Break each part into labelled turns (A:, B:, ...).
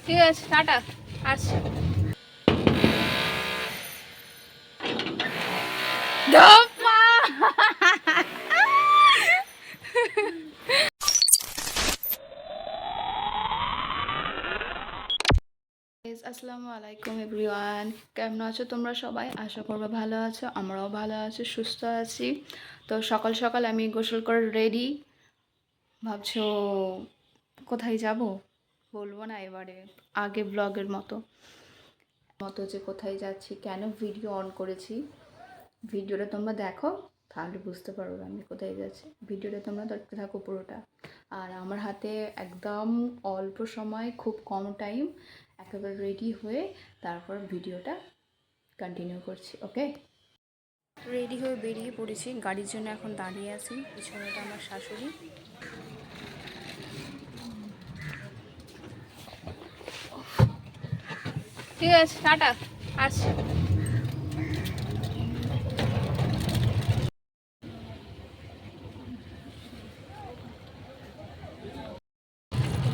A: ঠিক আছে, টাটা, আসছি। আসসালামু আলাইকুম এভরিওয়ান, কেমন আছো তোমরা সবাই? আশা করবো ভালো আছো, আমরাও ভালো আছি, সুস্থ আছি। তো সকাল সকাল আমি গোসল করে রেডি। ভাবছো কোথায় যাব? বলবো না এবারে, আগে ব্লগের মতো যে কোথায় যাচ্ছি, কেন ভিডিও অন করেছি। ভিডিওটা তোমরা দেখো, তাহলে বুঝতে পারবে আমি কোথায় যাচ্ছি। ভিডিওটা তোমরা দেখতে থাকো পুরোটা। আর আমার হাতে একদম অল্প সময়, খুব কম টাইম, একেবারে রেডি হয়ে তারপর ভিডিওটা কন্টিনিউ করছি। ওকে, রেডি হয়ে বেরিয়ে পড়েছি, গাড়ির জন্য এখন দাঁড়িয়ে আছি। পিছনেটা আমার শাশুড়ি। ঠিক আছে, টাটা, আসছি।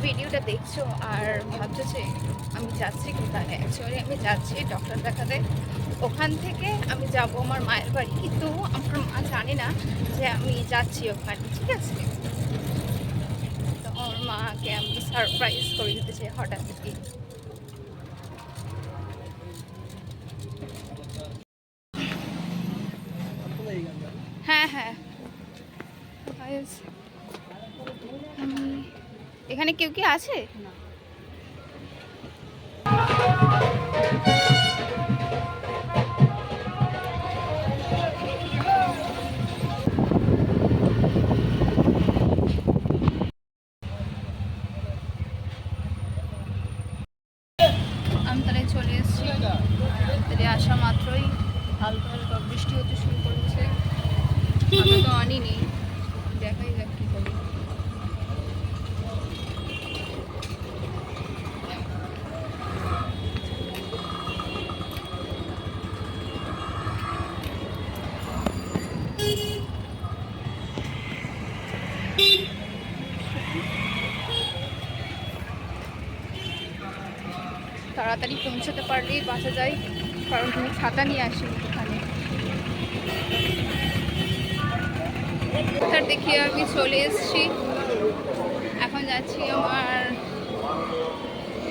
A: ভিডিওটা দেখছো আর ভাবছো যে আমি যাচ্ছি কোথায়। অ্যাকচুয়ালি আমি যাচ্ছি ডক্টর দেখাতে। ওখান থেকে আমি যাব আমার মায়ের বাড়ি, কিন্তু আমার মা জানে না যে আমি যাচ্ছি ওখানে। ঠিক আছে, তো আমার মাকে আমি সারপ্রাইজ করে দিতে চাই হঠাৎ থেকে। হ্যাঁ হ্যাঁ, এখানে কেউ কি আছে? আমতলায় চলে এসেছি। আমতলায় আসা মাত্রই হালকা হালকা বৃষ্টি হতে শুরু করেছে। আমি তো আনিনি, দেখাই যাক কী করি। তাড়াতাড়ি পৌঁছাতে পারলেই বাঁচা যায়, কারণ তুমি ছাতা নিয়ে আসিনি এখানে। তার দেখিয়ে আমি চলে এসেছি। এখন যাচ্ছি আমার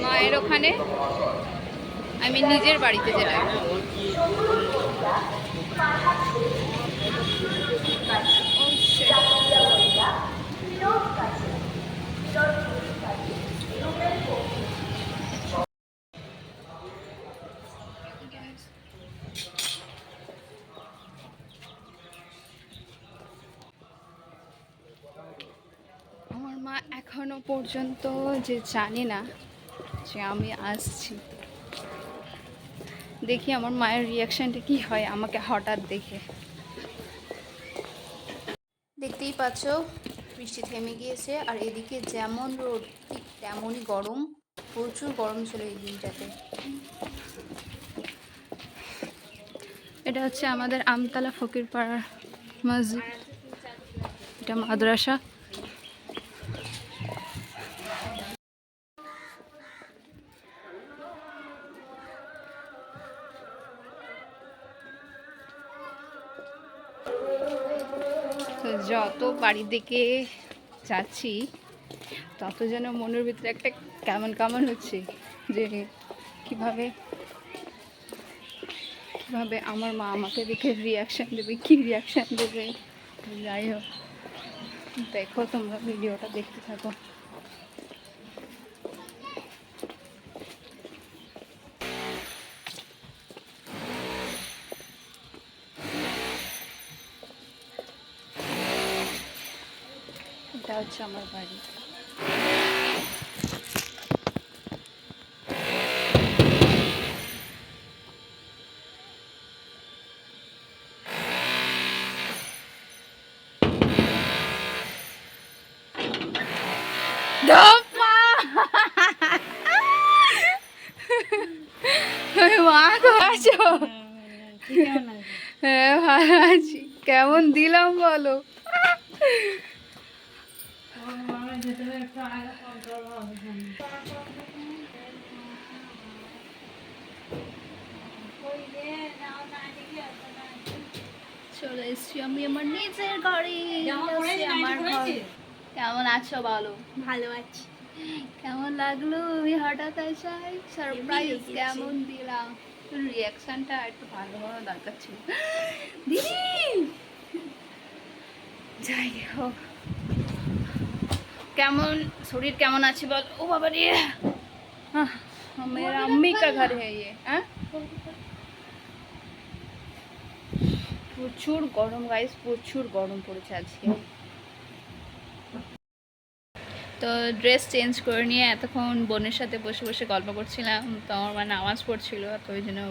A: মায়ের ওখানে, আমি নিজের বাড়িতে যেটা। আমার মা এখনো পর্যন্ত যে জানে না যে আমি আসছি। দেখি আমার মায়ের রিয়াকশানটা কি হয় আমাকে হঠাৎ দেখে। দেখতেই পাচ্ছ বৃষ্টি থেমে গিয়েছে, আর এদিকে যেমন রোদ ঠিক তেমনই গরম, প্রচুর গরম ছিল এই দিনটাতে। এটা হচ্ছে আমাদের আমতলা ফকিরপাড়ার মসজিদ, এটা মাদ্রাসা। তো যত বাড়ির দিকে যাচ্ছি তত যেন মনের ভিতরে একটা কেমন কেমন হচ্ছে, যে কিভাবে আমার মা আমাকে দেখে রিয়াকশান দেবে, কি রিয়াকশান দেবে। যাই হোক, দেখো তোমরা ভিডিওটা দেখতে থাকো। এটা হচ্ছে আমার বাড়ি। মা গো, আছো? হ্যাঁ ভালো আছি। কেমন দিলাম বলো? চলে এসছি আমি আমার নিজের ঘরে। আমার ঘর। কেমন আছো বলো?
B: ভালো আছি।
A: কেমন লাগলো আমি হঠাৎ আসাই? সারপ্রাইজ কেমন দিলাম? রিয়াকশনটা একটু ভালো হওয়া দরকার ছিল দিদি। যাই হোক, কেমন শরীর কেমন আছে বল? ও বাবা রে, मेरा अम्मी का घर है ये। প্রচুর গরম গাইস, প্রচুর গরম পড়েছে আজকে। তো ড্রেস চেঞ্জ করে নিয়ে এতক্ষণ বোনের সাথে বসে বসে গল্প করছিলাম। তো আমার মা নামাজ পড়ছিল, তো ওই জন্য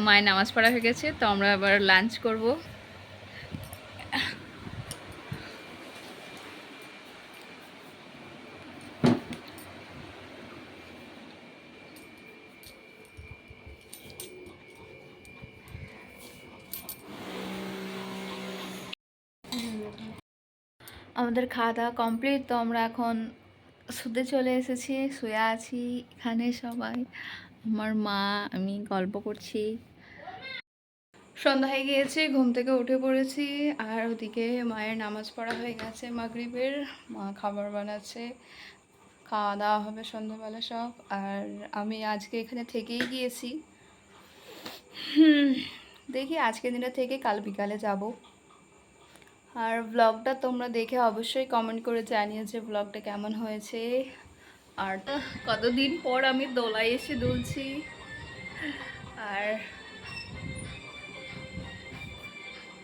A: মায়ের নামাজ পড়া হয়ে গেছে। তো আমরা আবার লাঞ্চ করব। আমাদের খাওয়া দাওয়া কমপ্লিট। তো আমরা এখন শুতে চলে এসেছি, শুয়ে আছি এখানে সবাই। আমার মা, আমি গল্প করছি। সন্ধ্যা হয়ে গিয়েছে, ঘুম থেকে উঠে পড়েছি। আর ওদিকে মায়ের নামাজ পড়া হয়ে গেছে মাগরিবের। মা খাবার বানাচ্ছে, খাওয়া দাওয়া হবে সন্ধ্যাবেলা সব। আর আমি আজকে এখানে থেকেই গিয়েছি। দেখি আজকের দিনটা থেকে কাল বিকালে যাব। আর ব্লগটা তোমরা দেখে অবশ্যই কমেন্ট করে জানিও যে ব্লগটা কেমন হয়েছে। আর কতদিন পর আমি দোলায় এসে দুলছি। আর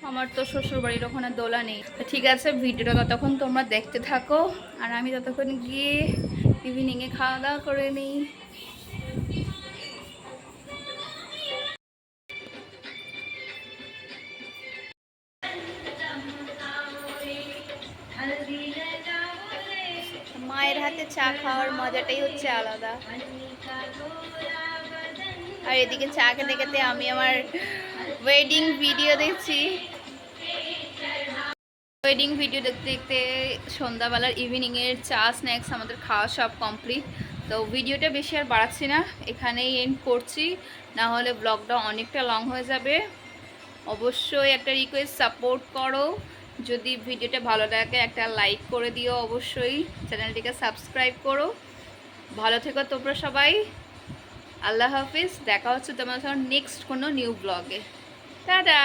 A: আমার তো শ্বশুরবাড়ির ওখানে দোলা নেই। ঠিক আছে, ভিডিওটা ততক্ষণ তোমরা দেখতে থাকো, আর আমি ততক্ষণ গিয়ে ইভিনিংয়ে খাওয়া দাওয়া করে নিই। মায়ের হাতে চা খাওয়ার মজাটাই হচ্ছে আলাদা। আর এদিকে চা খেতে খেতে আমি আমার ওয়েডিং ভিডিও দেখছি। ওয়েডিং ভিডিও দেখতে দেখতে সন্ধ্যাবেলার ইভিনিংয়ের চা স্ন্যাক্স আমাদের খাওয়া সব কমপ্লিট। তো ভিডিওটা বেশি আর বাড়াচ্ছি না, এখানেই এন্ড করছি, না হলে ব্লগটা অনেকটা লং হয়ে যাবে। অবশ্যই একটা রিকোয়েস্ট, সাপোর্ট করো। যদি ভিডিওটা ভালো লাগে একটা লাইক করে দিও, অবশ্যই চ্যানেলটিকে সাবস্ক্রাইব করো। ভালো থেকো তোমরা সবাই। আল্লাহ হাফিজ। দেখা হচ্ছে তোমার নেক্সট কোনো নিউ ব্লগে। টাটা।